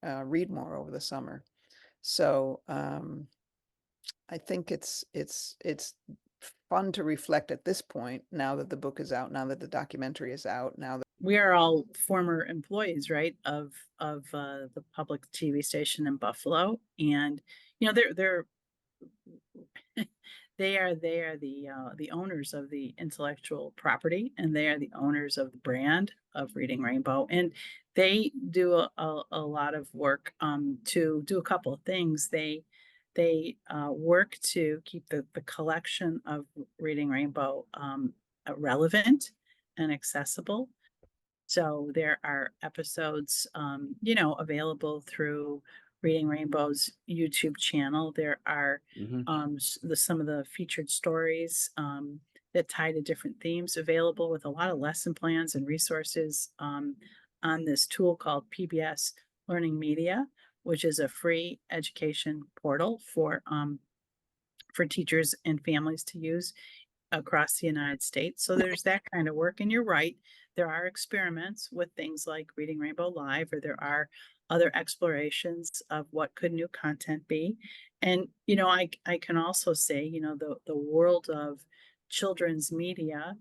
read more over the summer. So I think it's fun to reflect at this point, now that the book is out, now that the documentary is out, now that We are all former employees, right, of the public TV station in Buffalo, and they're they are the owners of the intellectual property, and they are the owners of the brand of Reading Rainbow, and they do a lot of work to do a couple of things. They work to keep the collection of Reading Rainbow relevant and accessible. So there are episodes, available through Reading Rainbow's YouTube channel. There are some of the featured stories that tie to different themes available, with a lot of lesson plans and resources on this tool called PBS Learning Media, which is a free education portal for teachers and families to use across the United States. So there's that kind of work. And you're right, there are experiments with things like Reading Rainbow Live, or there are other explorations of what could new content be. And, I can also say, the world of children's media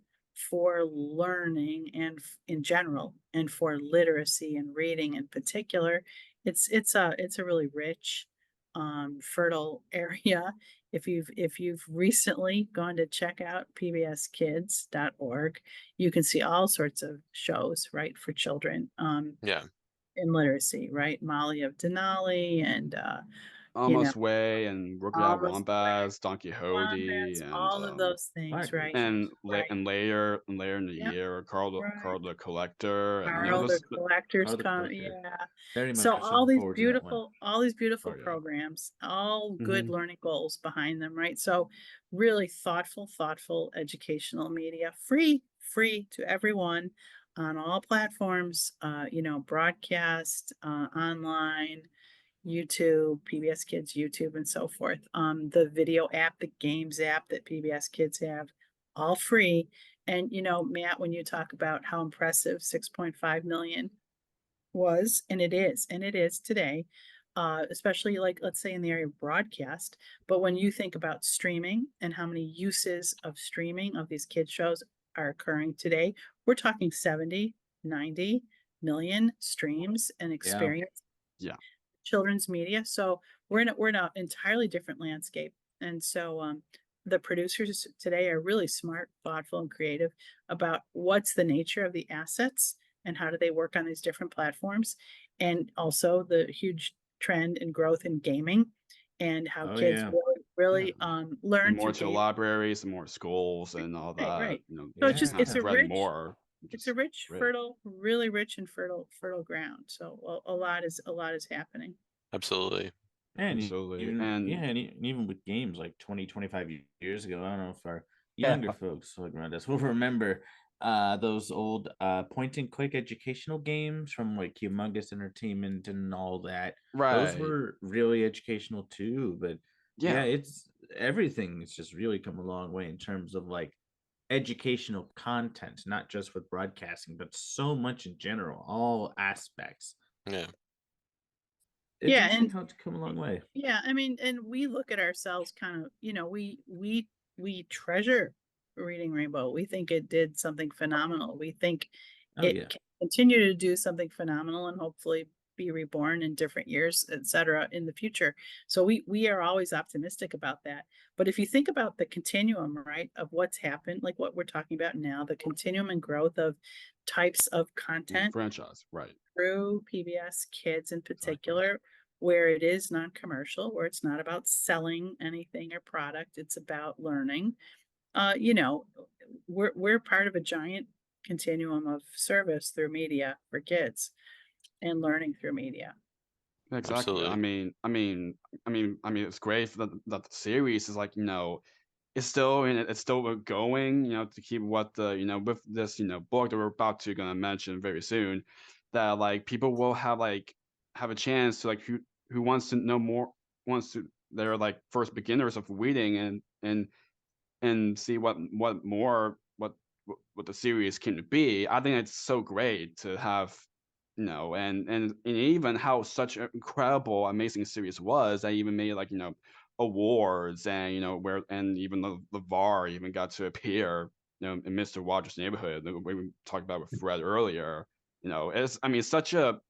for learning and in general, and for literacy and reading in particular, it's a really rich, fertile area. If you've recently gone to check out pbskids.org, you can see all sorts of shows, right, for children Yeah. in literacy, right? Molly of Denali and Almost Way and Working Out Almost Way, Wombats, Don Quixote, wombats, and all of those things, right? Right. Layer in the Yep. Year, Carl Right. the Collector, and Carl the this Collector's Carl the Collector. yeah. Very much So was looking forward to that one. all these beautiful Oh, yeah. programs, all good Mhm. learning goals behind them, right? So really thoughtful educational media, free to everyone on all platforms, broadcast, online, YouTube, PBS Kids YouTube, and so forth. The video app, the games app that PBS Kids have, all free. And Matt, when you talk about how impressive 6.5 million was, and it is today, especially, like, let's say in the area of broadcast. But when you think about streaming and how many uses of streaming of these kids shows are occurring today, we're talking 70, 90 million streams and experience. Yeah. Children's media. So we're in an entirely different landscape. And so the producers today are really smart, thoughtful, and creative about what's the nature of the assets and how do they work on these different platforms. And also the huge trend and growth in gaming, and how Oh, kids yeah. really learn And more through to libraries and more schools and all Right, that. right. You know, So it's have a spread rich, more. it's a rich, Great. fertile, really rich and fertile ground. So a lot is happening. Absolutely. And Absolutely. even, And and even with games like 20, 25 years ago, I don't know if our younger folks like around us will remember those old point and click educational games from like Humongous Entertainment and all that. Those right. were really educational too. But yeah, Yeah. it's everything. It's just really come a long way in terms of like educational content, not just with broadcasting, but so much in general, all aspects. Yeah. It's Yeah, interesting and how it's come a long way. yeah, I mean, and we look at ourselves kind of, we treasure Reading Rainbow. We think it did something phenomenal. We think Oh it yeah. can continue to do something phenomenal and hopefully be reborn in different years, etc., in the future. So we are always optimistic about that. But if you think about the continuum, right, of what's happened, like what we're talking about now, the continuum and growth of types of content Franchise. Right. through PBS Kids in particular, where it is non-commercial, where it's not about selling anything or product, it's about learning. We're part of a giant continuum of service through media for kids and learning through media. Exactly. Absolutely. It's great that the series is like, it's still going, to keep what the, with this, book that we're about to gonna mention very soon, that like people will have a chance to like who wants to know more, they're like first beginners of reading and see what more what the series can be. I think it's so great to have, and even how such an incredible, amazing series was that even made like awards, and where, and even the LeVar even got to appear, in Mr. Rogers' Neighborhood, the way we talked about with Fred earlier. It's such a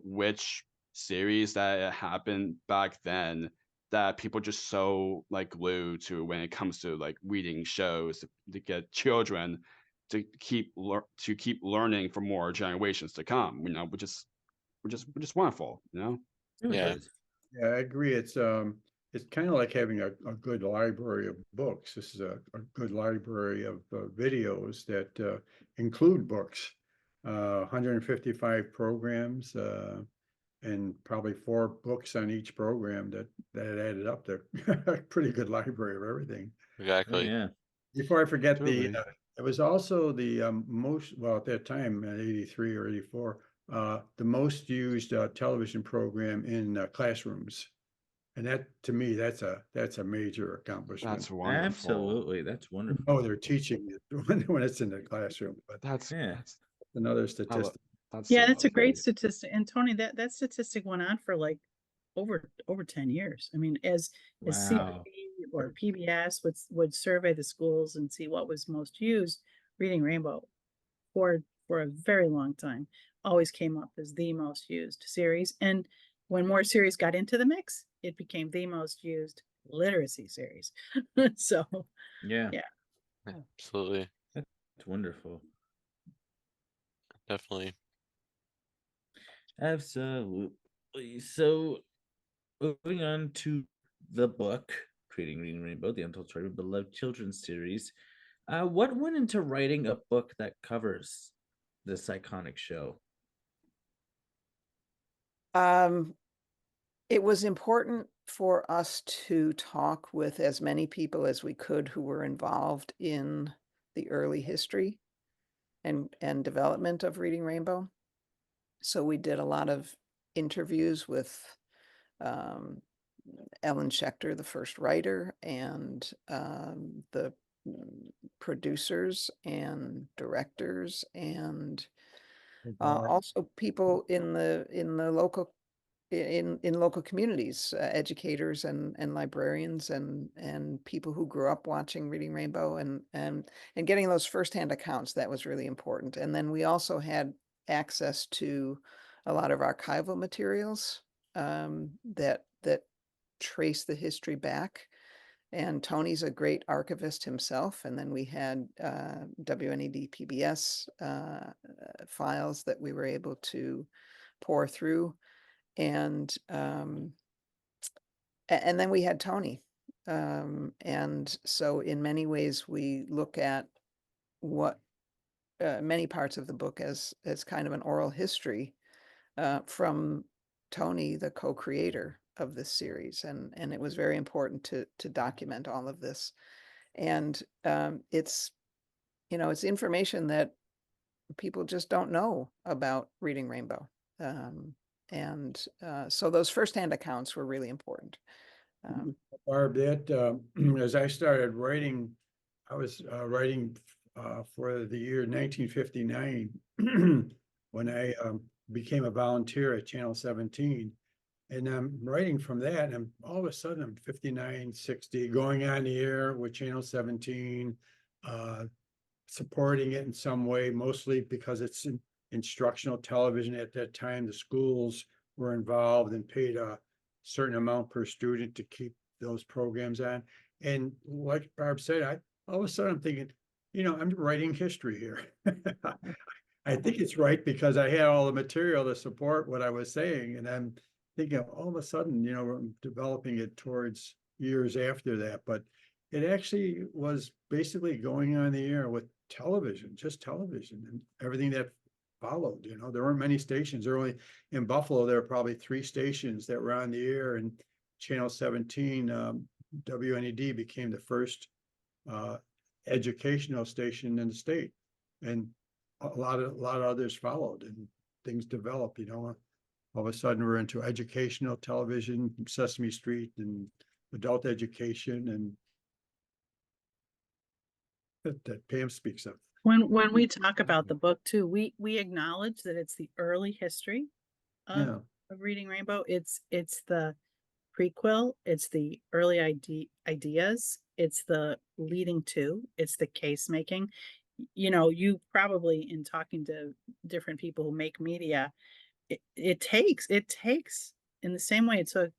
rich series that it happened back then, that people just so like glued to when it comes to like reading shows to get children to keep learning for more generations to come. You know, which is wonderful. You know. It Yeah. is. Yeah, I agree. It's kind of like having a good library of books. This is a good library of videos that include books. 155 programs and probably 4 books on each program that added up to a pretty good library of everything. Oh Exactly. yeah. Before I forget, Totally. it was also the most, well, at that time, in 83 or 84, the most used television program in classrooms. And that, to me, that's a major accomplishment. That's wonderful. Absolutely. That's wonderful. Oh, they're teaching it when it's in the classroom, but That's Yeah. that's another I love, statistic. that's Yeah, so that's a great lovely. statistic. And Tony, that statistic went on for like over 10 years. I mean, as Wow. CBB or PBS would survey the schools and see what was most used, Reading Rainbow for a very long time always came up as the most used series. And when more series got into the mix, it became the most used literacy series. So Yeah. yeah. Absolutely. That's wonderful. Definitely. Absolutely. So moving on to the book, Creating Reading Rainbow, the Untold Story of a Beloved Children's Series. What went into writing a book that covers this iconic show? It was important for us to talk with as many people as we could who were involved in the early history and development of Reading Rainbow. So we did a lot of interviews with Ellen Schechter, the first writer, and the producers and directors, and also people in the local in local communities, educators and librarians and people who grew up watching Reading Rainbow and getting those firsthand accounts. That was really important. And then we also had access to a lot of archival materials that trace the history back. And Tony's a great archivist himself. And then we had WNED PBS files that we were able to pour through. And then we had Tony. And so in many ways, we look at what many parts of the book as kind of an oral history from Tony, the co-creator of this series. And it was very important to document all of this. And it's, it's information that people just don't know about Reading Rainbow. So those firsthand accounts were really important. Barb, that as I started writing, I was writing for the year 1959 when I became a volunteer at Channel 17. And I'm writing from that, and all of a sudden I'm 59, 60, going on the air with Channel 17, supporting it in some way, mostly because it's instructional television. At that time, the schools were involved and paid a certain amount per student to keep those programs on. And like Barb said, all of a sudden I'm thinking, I'm writing history here. I think it's right because I had all the material to support what I was saying. And I'm thinking all of a sudden, I'm developing it towards years after that. But it actually was basically going on the air with television, just television, and everything that followed. There weren't many stations. There were only, in Buffalo, there were probably 3 stations that were on the air, and Channel 17, WNED, became the first educational station in the state. And a lot of others followed, and things developed. All of a sudden we're into educational television, Sesame Street, and adult education, and that Pam speaks of. When we talk about the book too, we acknowledge that it's the early history of Reading Rainbow. It's the prequel, it's the early ideas, it's the leading to, it's the case making. You probably, in talking to different people who make media, it takes in the same way it took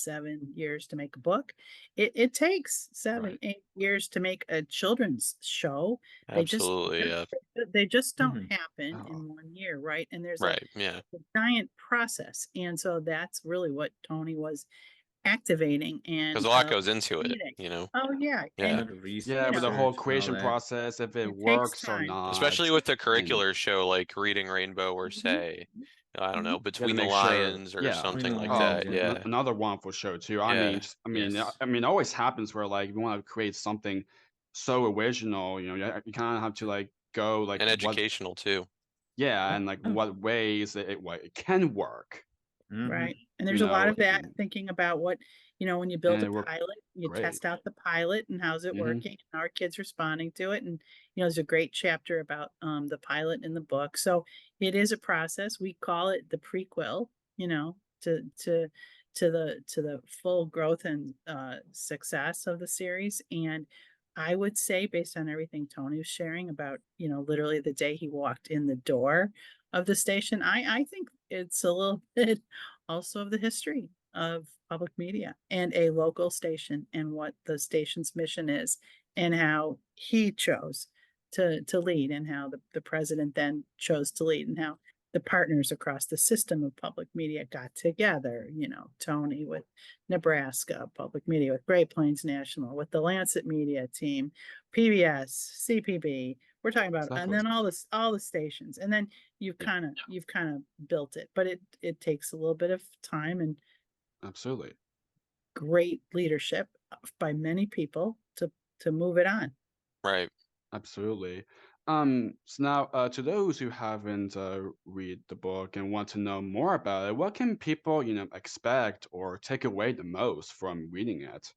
7 years to make a book. It takes 7, 8 years to make a children's show. Absolutely. Yeah. They just don't Mhm. happen Oh, in 1 year, right? And there's Right. Yeah. a giant process. And so that's really what Tony was activating Because and a lot goes into it, leading. you know? Oh yeah. Yeah. And The yeah, you with know, the whole research and all creation that. process, if it it takes works or time. Especially not. with the And curricular show like Reading Rainbow or Mhm. say, I don't know, you gotta Between the make sure, Lions or yeah. Between something the like Lions, Oh, that. yeah. Yeah. another wonderful show too. I mean, Yeah. Yes. it always happens where like you want to create something so original, you kind of have to like go like And what, educational too. yeah, and like Oh. what ways it can work, Mhm. Right. And you there's a lot know, of that and, thinking about what, when you build and a it worked pilot, you great. test out the pilot and how's it Hmm. working, how are kids responding to it. And, there's a great chapter about the pilot in the book. So it is a process. We call it the prequel, to the full growth and success of the series. And I would say, based on everything Tony was sharing about, literally the day he walked in the door of the station, I think it's a little bit also of the history of public media and a local station and what the station's mission is and how he chose to lead and how the president then chose to lead and how the partners across the system of public media got together, Tony with Nebraska Public Media, with Great Plains National, with the Lancet Media team, PBS, CPB. We're talking about, and Exactly. then all the stations, and then you've Yeah, kind of built it, but it takes a little bit of time and absolutely. great leadership by many people to move it on. Right. Absolutely. So now, to those who haven't read the book and want to know more about it, what can people, expect or take away the most from reading it?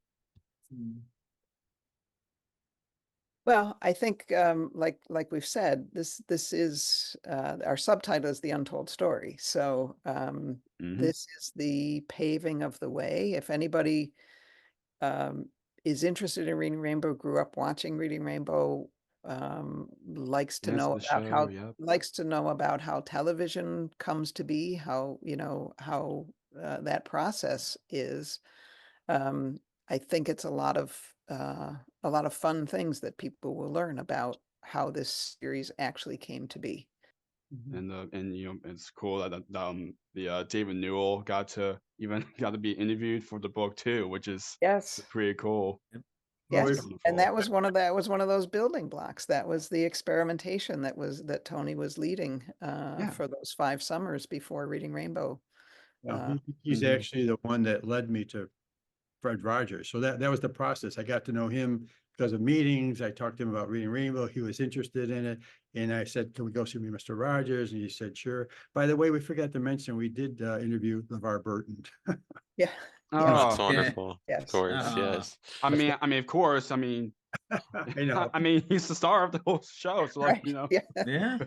Well, I think, like we've said, this is our subtitle is The Untold Story. So Hmm. this is the paving of the way. If anybody is interested in Reading Rainbow, grew up watching Reading Rainbow, likes to Yes, know the about show. Yep. how television comes to be, how that process is. Um, I think it's a lot of fun things that people will learn about how this series actually came to be. And it's cool that the David Newell got to even got to be interviewed for the book too, which is Yes. pretty cool. Well, Yes, we've, and that Wonderful. was one of those building blocks. That was the experimentation that Tony was leading Yeah. for those 5 summers before Reading Rainbow. he's Mhm. actually the one that led me to Fred Rogers. So that was the process. I got to know him because of meetings. I talked to him about Reading Rainbow. He was interested in it. And I said, can we go see Mr. Rogers? And he said, sure. By the way, we forgot to mention, we did interview LeVar Burton. Yeah, Oh, yes, that's Oh, Yeah. wonderful. Of yes. course. Yes. I mean, of course. I mean, I know. I mean, he's the star of the whole show, so like, Right, yeah. Yeah.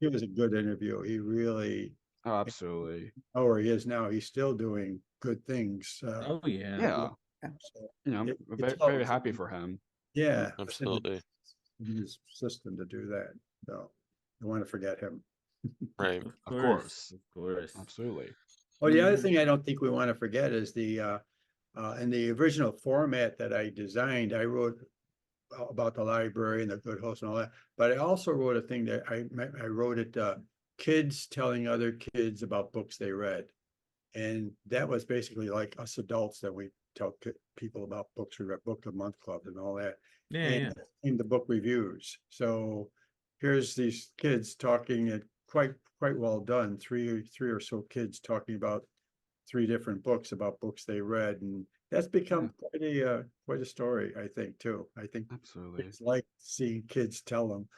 He was a good interview. He really, Oh, absolutely. oh, where he is now, he's still doing good things. Oh yeah. Yeah. So I'm very, it very helps. happy for him. Yeah. Absolutely. In his system to do that. So I want to forget him. Right. Of course. Of course. Absolutely. Oh, the other thing I don't think we want to forget is in the original format that I designed, I wrote about the library and the good host and all that, but I also wrote a thing that I wrote it, kids telling other kids about books they read. And that was basically like us adults that we tell people about books we read, Book of the Month Club and all that. Yeah, And yeah. in the book reviews. So here's these kids talking, and quite well done. Three or so kids talking about 3 different books about books they read, and that's become quite a story, I think, too. I think Absolutely. it's like seeing kids tell them,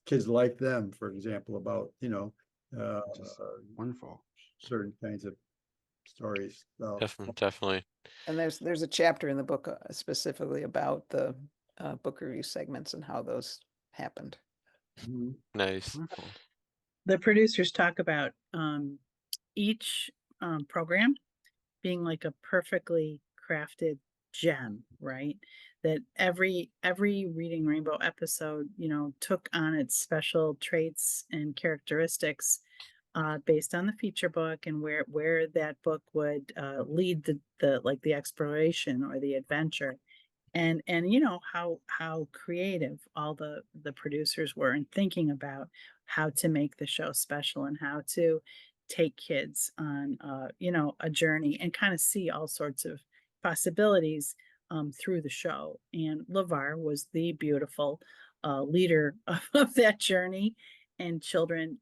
kids like them, for example, about Which is wonderful. certain kinds of stories. So Definitely. And there's a chapter in the book specifically about the book review segments and how those happened. Nice. Wonderful. The producers talk about each program being like a perfectly crafted gem, right? That every Reading Rainbow episode, took on its special traits and characteristics based on the feature book and where that book would lead the exploration or the adventure. And how creative all the producers were in thinking about how to make the show special and how to take kids on a journey and kind of see all sorts of possibilities through the show. And LeVar was the beautiful leader of that journey, and children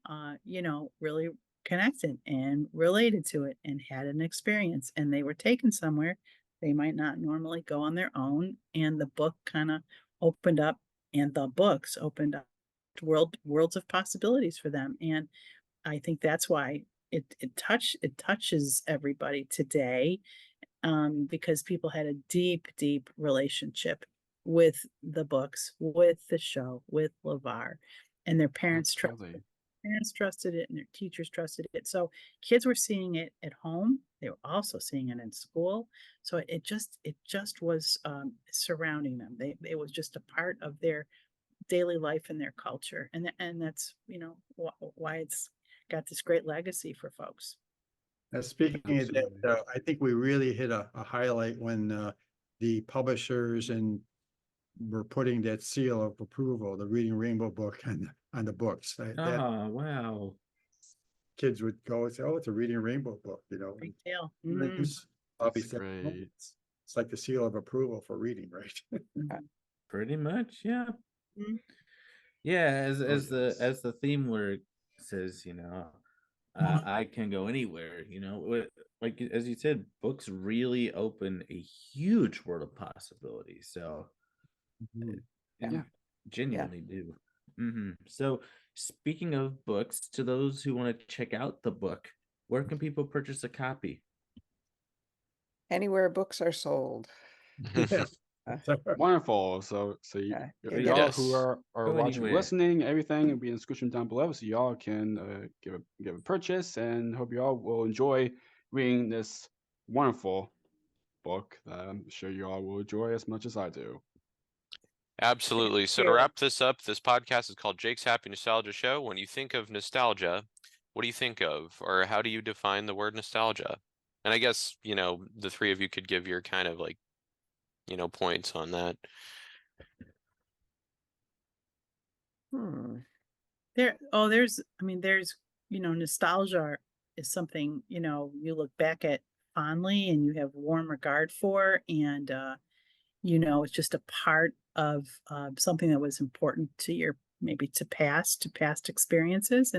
really connected and related to it and had an experience, and they were taken somewhere they might not normally go on their own. And the book kind of opened up, and the books opened up worlds of possibilities for them. And I think that's why it touches everybody today, because people had a deep relationship with the books, with the show, with LeVar, and their parents trusted it and their teachers trusted it. So kids were seeing it at home. They were also seeing it in school. So it just was surrounding them. It was just a part of their daily life and their culture. And that's, why it's got this great legacy for folks. Speaking of that, I think we really hit a highlight when the publishers and were putting that seal of approval, the Reading Rainbow book on the books. Wow. Kids would go and say, "Oh, it's a Reading Rainbow book," Big deal. Bobby That's said, great. "Oh, it's like the seal of approval for reading," right? Pretty much, yeah. Mhm. Yeah, as yes. the theme lyric says, I can go anywhere. Like as you said, books really open a huge world of possibilities. So Yeah. genuinely do. So speaking of books, to those who want to check out the book, where can people purchase a copy? Anywhere books are sold. Wonderful. So Yeah, y'all who Yes. are Go watching, anywhere. listening, everything will be in the description down below, so y'all can give a purchase, and hope y'all will enjoy reading this wonderful book that I'm sure you all will enjoy as much as I do. Absolutely. So to you. wrap this up, this podcast is called Jake's Happy Nostalgia Show. When you think of nostalgia, what do you think of, or how do you define the word nostalgia? And I guess, the three of you could give your kind of points on that. There's nostalgia is something, you look back at fondly and you have warm regard for. And, it's just a part of something that was important to past experiences.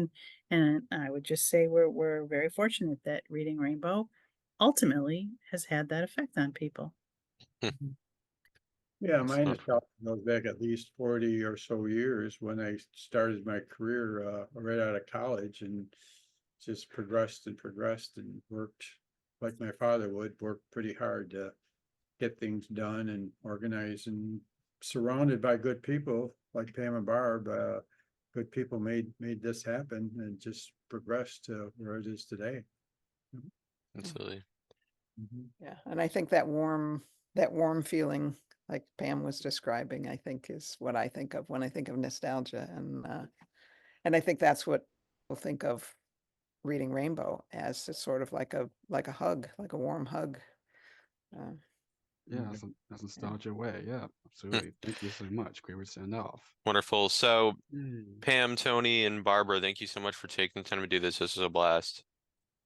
And I would just say we're very fortunate that Reading Rainbow ultimately has had that effect on people. Yeah, my nostalgia goes back at least 40 or so years when I started my career right out of college, and just progressed and worked like my father would, worked pretty hard to get things done and organize, and surrounded by good people like Pam and Barb. Good people made this happen and just progressed to where it is today. Absolutely. Yeah, and I think that warm feeling, like Pam was describing, I think is what I think of when I think of nostalgia, and I think that's what people think of Reading Rainbow as, a sort of like a hug, like a warm hug. Yeah, that's nostalgia way. Yeah, absolutely. Thank you so much. Great way to send off. Wonderful. So Pam, Tony, and Barbara, thank you so much for taking the time to do this. This was a blast.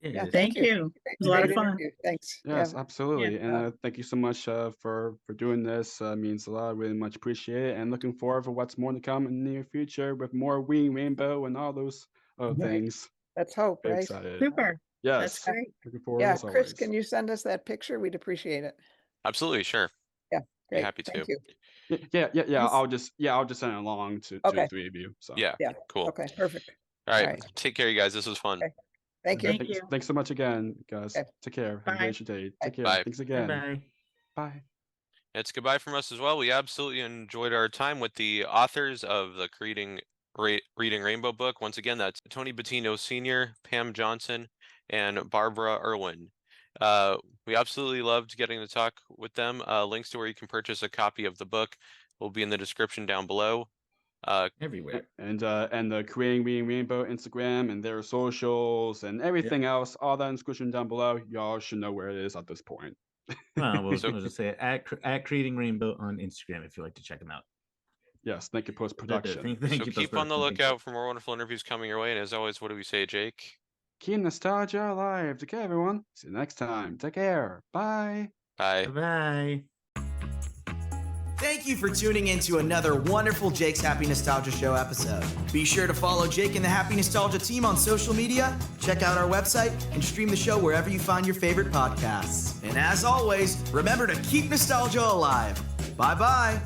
Yeah, Thank you. It was a lot of fun. Thanks. Yes, Yeah. absolutely. And thank you so much for doing this. Means a lot. Really much appreciate it. And looking forward for what's more to come in the near future with more Reading Rainbow and all those other things. Let's hope, Very right? excited. Super. Yes. That's great. Looking forward Yeah, as Chris, always. can you send us that picture? We'd appreciate it. Absolutely, sure. Yeah, Be great. happy to. Thank you. Yeah. Thanks. I'll just send it along to the three of you. So Yeah. Cool. Okay, perfect. All right. All right. Take care, you guys. This was fun. Okay. Thank you. Thank you. Thanks so much again, guys. Okay. Take care. Have a Bye. great day. Take care. Bye. Thanks again. Bye. Bye. It's goodbye from us as well. We absolutely enjoyed our time with the authors of the Reading Rainbow book. Once again, that's Tony Buttino Sr., Pam Johnson, and Barbara Irwin. We absolutely loved getting to talk with them. Links to where you can purchase a copy of the book will be in the description down below. Everywhere. And the Creating Reading Rainbow Instagram and their socials and everything else, all that in the description down below. Y'all should know where it is at this point. Well, we'll So- just say at Creating Rainbow on Instagram if you'd like to check them out. Yes, thank you, post-production. Thank So you, keep on the post-production. Thank you. lookout for more wonderful interviews coming your way. And as always, what do we say, Jake? Keep nostalgia alive. Take care, everyone. See you next time. Take care. Bye. Bye. Bye. Thank you for tuning in to another wonderful Jake's Happy Nostalgia Show episode. Be sure to follow Jake and the Happy Nostalgia team on social media, check out our website, and stream the show wherever you find your favorite podcasts. And as always, remember to keep nostalgia alive. Bye-bye.